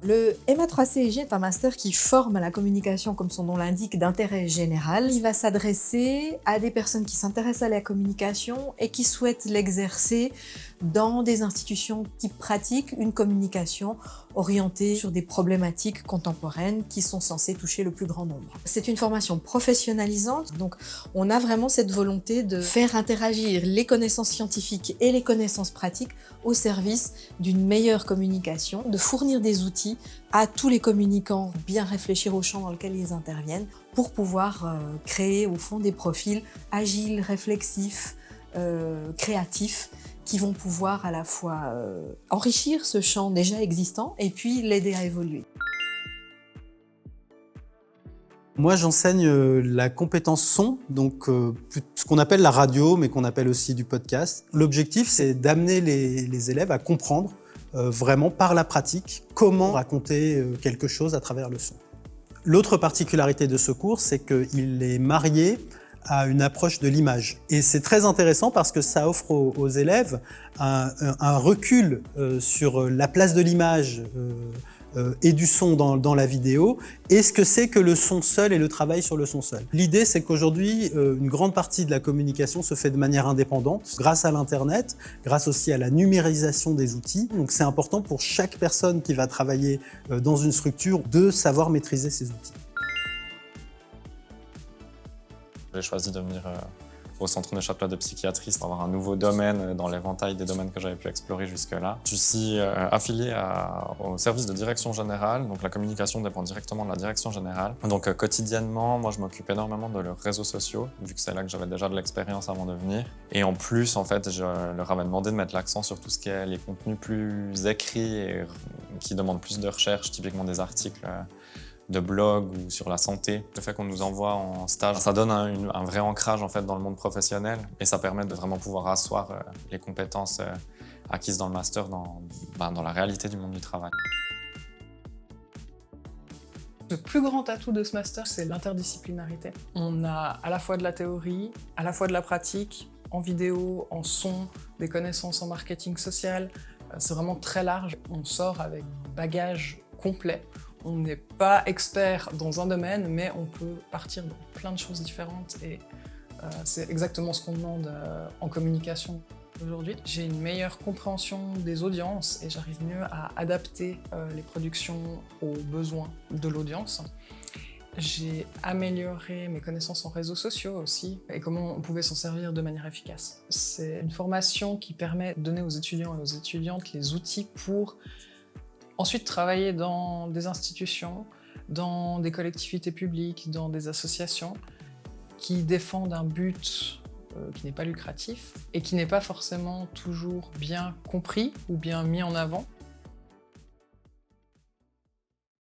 Le MA3CEG est un master qui forme à la communication, comme son nom l'indique, d'intérêt général. Il va s'adresser à des personnes qui s'intéressent à la communication et qui souhaitent l'exercer dans des institutions qui pratiquent une communication orientée sur des problématiques contemporaines qui sont censées toucher le plus grand nombre. C'est une formation professionnalisante, donc on a vraiment cette volonté de faire interagir les connaissances scientifiques et les connaissances pratiques au service d'une meilleure communication, de fournir des outils à tous les communicants, bien réfléchir au champ dans lequel ils interviennent pour pouvoir créer au fond des profils agiles, réflexifs, créatifs, qui vont pouvoir à la fois enrichir ce champ déjà existant et puis l'aider à évoluer. Moi, j'enseigne la compétence son, donc ce qu'on appelle la radio, mais qu'on appelle aussi du podcast. L'objectif, c'est d'amener les élèves à comprendre vraiment par la pratique comment raconter quelque chose à travers le son. L'autre particularité de ce cours, c'est qu'il est marié à une approche de l'image. Et c'est très intéressant parce que ça offre aux élèves un recul sur la place de l'image et du son dans la vidéo, et ce que c'est que le son seul et le travail sur le son seul. L'idée, c'est qu'aujourd'hui, une grande partie de la communication se fait de manière indépendante, grâce à l'Internet, grâce aussi à la numérisation des outils. Donc c'est important pour chaque personne qui va travailler dans une structure de savoir maîtriser ces outils. J'ai choisi de venir au Centre Neuchâtelois de psychiatrie pour avoir un nouveau domaine dans l'éventail des domaines que j'avais pu explorer jusque-là. Je suis affilié au service de direction générale, donc la communication dépend directement de la direction générale. Donc quotidiennement, moi je m'occupe énormément de leurs réseaux sociaux, vu que c'est là que j'avais déjà de l'expérience avant de venir. Et en plus, en fait, je leur avais demandé de mettre l'accent sur tout ce qui est les contenus plus écrits et qui demandent plus de recherche, typiquement des articles de blog ou sur la santé. Le fait qu'on nous envoie en stage, ça donne un vrai ancrage en fait, dans le monde professionnel et ça permet de vraiment pouvoir asseoir les compétences acquises dans le master dans la réalité du monde du travail. Le plus grand atout de ce master, c'est l'interdisciplinarité. On a à la fois de la théorie, à la fois de la pratique, en vidéo, en son, des connaissances en marketing social. C'est vraiment très large. On sort avec un bagage complet. On n'est pas expert dans un domaine, mais on peut partir dans plein de choses différentes et c'est exactement ce qu'on demande en communication aujourd'hui. J'ai une meilleure compréhension des audiences et j'arrive mieux à adapter les productions aux besoins de l'audience. J'ai amélioré mes connaissances en réseaux sociaux aussi et comment on pouvait s'en servir de manière efficace. C'est une formation qui permet de donner aux étudiants et aux étudiantes les outils pour ensuite travailler dans des institutions, dans des collectivités publiques, dans des associations qui défendent un but qui n'est pas lucratif et qui n'est pas forcément toujours bien compris ou bien mis en avant.